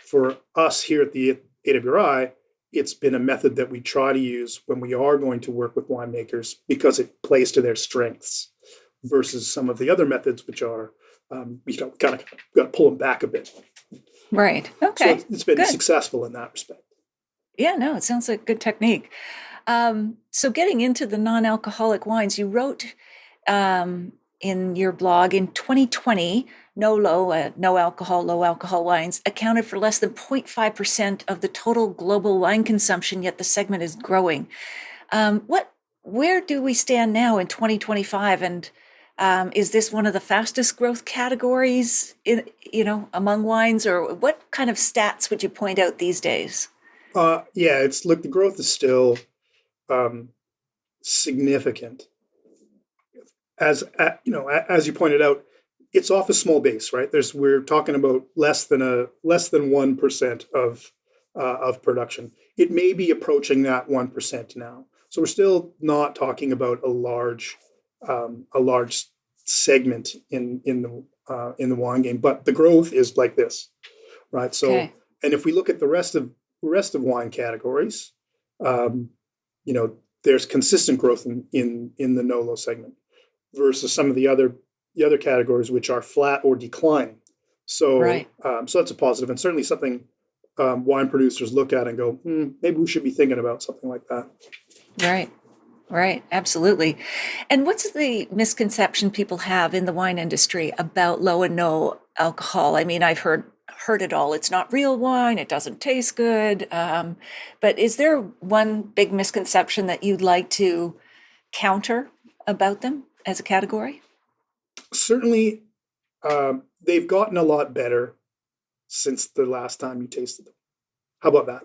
for us here at the AWRI, it's been a method that we try to use when we are going to work with winemakers, because it plays to their strengths versus some of the other methods, which are, kind of got to pull them back a bit. Right. Okay. So it's been good. successful in that respect. Yeah, no, it sounds like good technique. So getting into the non-alcoholic wines, you wrote in your blog in 2020, no alcohol, low alcohol wines accounted for less than 0.5% of the total global wine consumption, yet the segment is growing. Where do we stand now in 2025? And is this one of the fastest growth categories among wines, or what kind of stats would you point out these days? The growth is still significant. As you pointed out, it's off a small base, right? We're talking about less than 1% of production. It may be approaching that 1% now. So we're still not talking about a large segment in the wine game, but the growth is like this, right? So, Okay. And if we look at the rest of wine categories, there's consistent growth in the no-low segment versus some of the other categories, which are flat or declining. So, Right. So that's a positive, and certainly something wine producers look at and go, maybe we should be thinking about something like that. Right, absolutely. And what's the misconception people have in the wine industry about low and no alcohol? I mean, I've heard it all. It's not real wine. It doesn't taste good. But is there one big misconception that you'd like to counter about them as a category? Certainly, they've gotten a lot better since the last time you tasted them. How about that?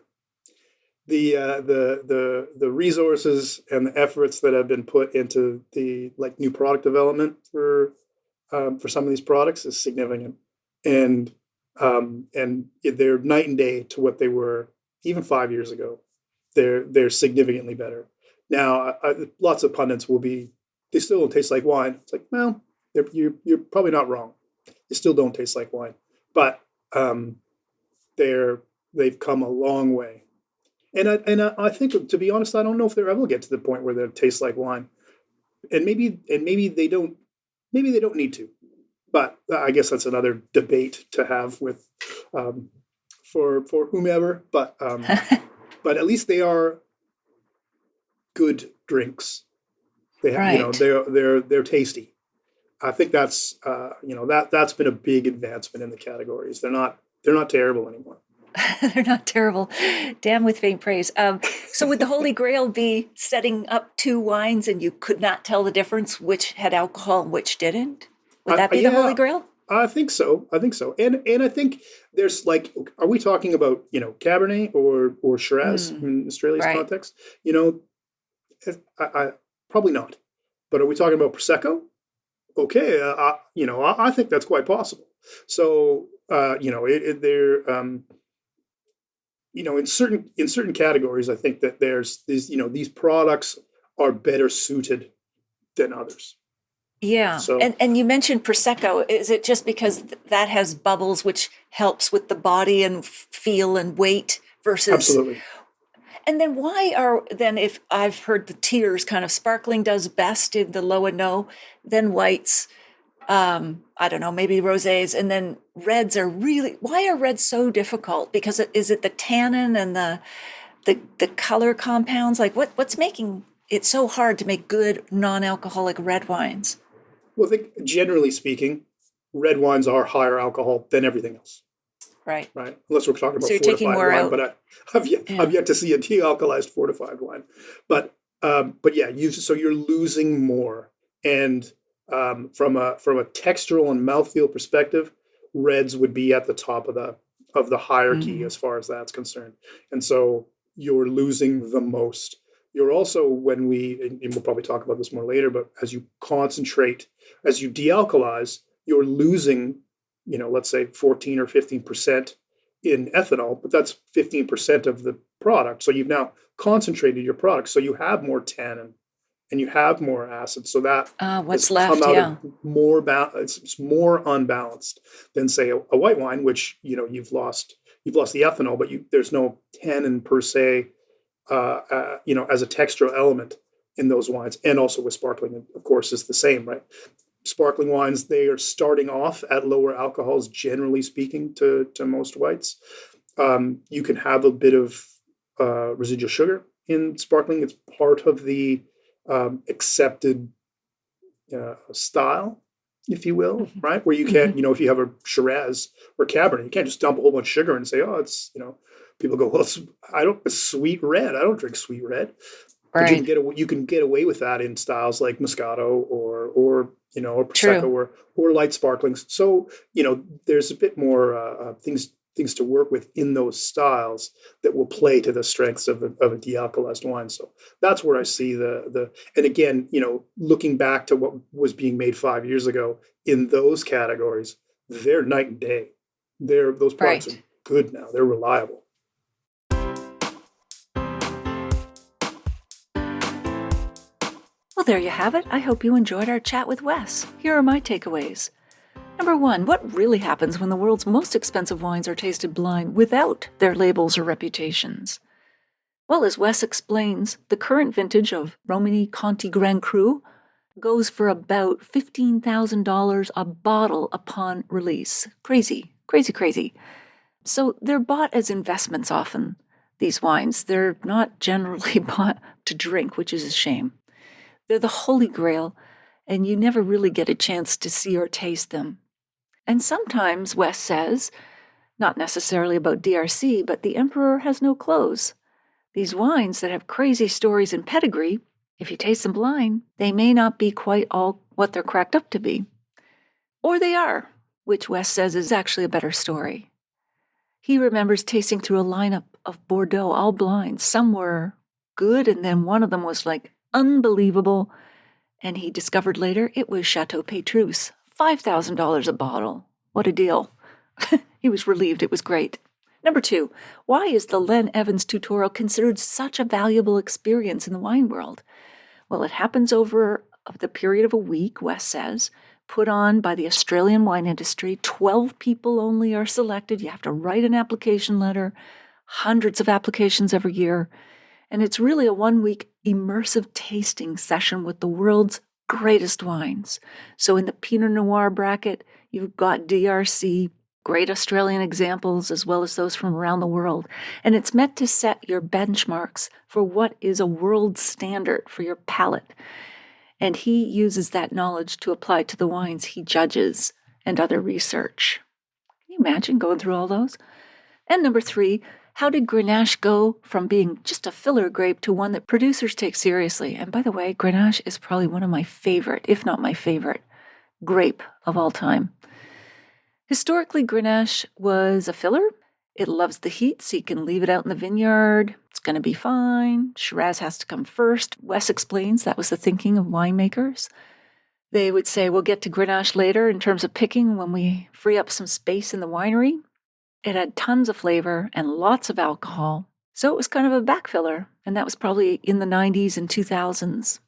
The resources and the efforts that have been put into the new product development for some of these products is significant, and they're night and day to what they were even 5 years ago. They're significantly better now. Lots of pundits will be, they still don't taste like wine. It's like, well, you're probably not wrong. They still don't taste like wine, but they've come a long way. And I think, to be honest, I don't know if they'll ever get to the point where they taste like wine. And maybe they don't need to. But I guess that's another debate to have with for whomever. But at least they are good drinks. Right. They're tasty. I think that's that's been a big advancement in the categories. They're not terrible anymore. They're not terrible. Damn with faint praise. So would the Holy Grail be setting up two wines and you could not tell the difference which had alcohol and which didn't? Would that be the Holy Grail? I think so. And I think there's are we talking about, Cabernet or Shiraz in Australia's context? I probably not. But are we talking about Prosecco? Okay, I think that's quite possible. So, in certain categories, I think that there's these products are better suited than others. Yeah. So, and you mentioned Prosecco. Is it just because that has bubbles, which helps with the body and feel and weight versus? Absolutely. And then if I've heard the tiers, kind of sparkling does best in the low and no, then whites, I don't know, maybe rosés, and then reds why are reds so difficult? Because is it the tannin and the color compounds? Like what's making it so hard to make good non-alcoholic red wines? Well, I think generally speaking, red wines are higher alcohol than everything else. Right. right? Unless we're talking about So you're taking fortified more wine, out. but I've yet to see a de-alkalized fortified wine. But yeah, so you're losing more. And from a textural and mouthfeel perspective, reds would be at the top of the hierarchy as far as that's concerned. And so you're losing the most. You're also, and we'll probably talk about this more later, but as you concentrate, as you de-alkalize, you're losing, let's say 14 or 15% in ethanol, but that's 15% of the product. So you've now concentrated your product. So you have more tannin and you have more acid. So that what's has left, come out yeah. of it's more unbalanced than say a white wine, which, you've lost the ethanol, but there's no tannin per se, as a textural element in those wines. And also with sparkling, of course, is the same, right? Sparkling wines, they are starting off at lower alcohols, generally speaking, to most whites. You can have a bit of residual sugar in sparkling. It's part of the accepted style, if you will, right? Where you can't, if you have a Shiraz or Cabernet, you can't just dump a whole bunch of sugar and say, oh, it's, people go, well, it's sweet red. I don't drink sweet red. But Right. you can get away with that in styles like Moscato or Prosecco or light sparklings. So, there's a bit more things to work with in those styles that will play to the strengths of a de-alkalized wine. So that's where I see and again, looking back to what was being made 5 years ago in those categories, they're night and day. Those products are good now. They're reliable. Well, there you have it. I hope you enjoyed our chat with Wes. Here are my takeaways. Number 1, what really happens when the world's most expensive wines are tasted blind without their labels or reputations? Well, as Wes explains, the current vintage of Romani Conti Grand Cru goes for about $15,000 a bottle upon release. Crazy, crazy, crazy. So they're bought as investments often, these wines. They're not generally bought to drink, which is a shame. They're the holy grail, and you never really get a chance to see or taste them. And sometimes, Wes says, not necessarily about DRC, but the emperor has no clothes. These wines that have crazy stories and pedigree, if you taste them blind, they may not be quite all what they're cracked up to be. Or they are, which Wes says is actually a better story. He remembers tasting through a lineup of Bordeaux, all blind. Some were good, and then one of them was like unbelievable. And he discovered later it was Chateau Petrus, $5,000 a bottle. What a deal. He was relieved. It was great. Number 2, why is the Len Evans tutorial considered such a valuable experience in the wine world? Well, it happens over the period of a week, Wes says, put on by the Australian wine industry. 12 people only are selected. You have to write an application letter, hundreds of applications every year. And it's really a 1-week immersive tasting session with the world's greatest wines. So in the Pinot Noir bracket, you've got DRC, great Australian examples, as well as those from around the world. And it's meant to set your benchmarks for what is a world standard for your palate. And he uses that knowledge to apply to the wines he judges and other research. Can you imagine going through all those? And number 3, how did Grenache go from being just a filler grape to one that producers take seriously? And by the way, Grenache is probably one of my favorite, if not my favorite, grape of all time. Historically, Grenache was a filler. It loves the heat, so you can leave it out in the vineyard. It's going to be fine. Shiraz has to come first. Wes explains that was the thinking of winemakers. They would say, we'll get to Grenache later in terms of picking when we free up some space in the winery. It had tons of flavor and lots of alcohol, so it was kind of a backfiller, and that was probably in the 90s and 2000s.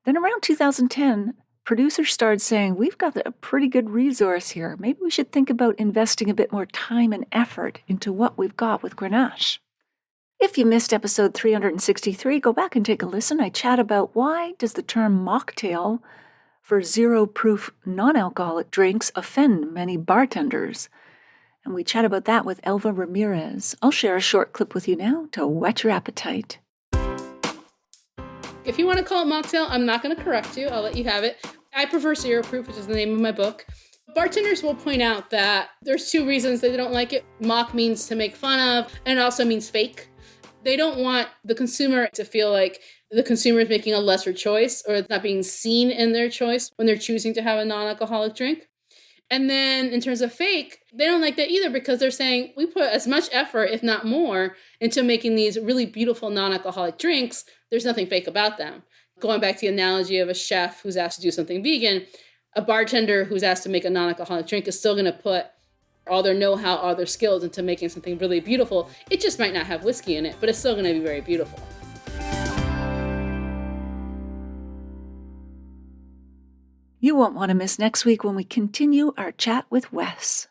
Then around 2010, producers started saying, we've got a pretty good resource here. Maybe we should think about investing a bit more time and effort into what we've got with Grenache. If you missed episode 363, go back and take a listen. I chat about why does the term mocktail for zero-proof non-alcoholic drinks offend many bartenders. And we chat about that with Elva Ramirez. I'll share a short clip with you now to whet your appetite. If you want to call it mocktail, I'm not going to correct you. I'll let you have it. I prefer zero proof, which is the name of my book. Bartenders will point out that there's two reasons they don't like it. Mock means to make fun of, and it also means fake. They don't want the consumer to feel like the consumer is making a lesser choice or it's not being seen in their choice when they're choosing to have a non-alcoholic drink. And then in terms of fake, they don't like that either because they're saying we put as much effort, if not more, into making these really beautiful non-alcoholic drinks. There's nothing fake about them. Going back to the analogy of a chef who's asked to do something vegan, a bartender who's asked to make a non-alcoholic drink is still going to put all their know-how, all their skills into making something really beautiful. It just might not have whiskey in it, but it's still going to be very beautiful. You won't want to miss next week when we continue our chat with Wes.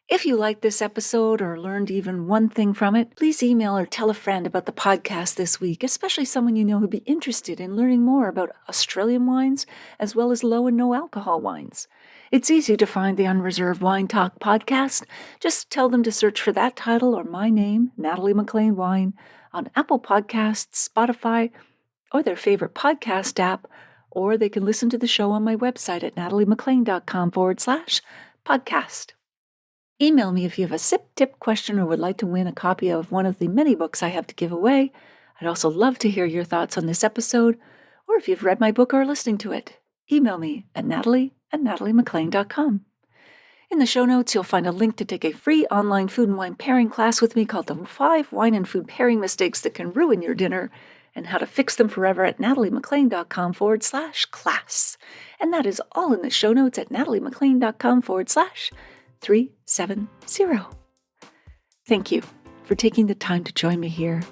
If you liked this episode or learned even one thing from it, please email or tell a friend about the podcast this week, especially someone you know who'd be interested in learning more about Australian wines as well as low and no alcohol wines. It's easy to find the Unreserved Wine Talk podcast. Just tell them to search for that title or my name, Natalie McLean Wine, on Apple Podcasts, Spotify, or their favorite podcast app, or they can listen to the show on my website at nataliemclean.com/podcast. Email me if you have a sip tip question or would like to win a copy of one of the many books I have to give away. I'd also love to hear your thoughts on this episode, or if you've read my book or are listening to it. Email me at natalie@nataliemclean.com. In the show notes, you'll find a link to take a free online food and wine pairing class with me called The 5 Wine and Food Pairing Mistakes That Can Ruin Your Dinner, and how to fix them forever at nataliemclean.com/class. And that is all in the show notes at nataliemclean.com/370. Thank you for taking the time to join me here.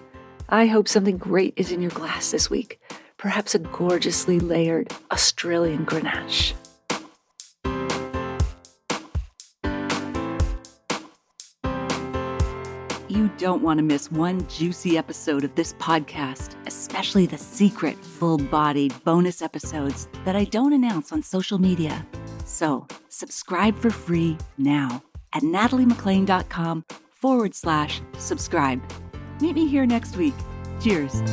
I hope something great is in your glass this week, perhaps a gorgeously layered Australian Grenache. You don't want to miss one juicy episode of this podcast, especially the secret, full-bodied bonus episodes that I don't announce on social media. So, subscribe for free now at nataliemclean.com/subscribe. Meet me here next week. Cheers.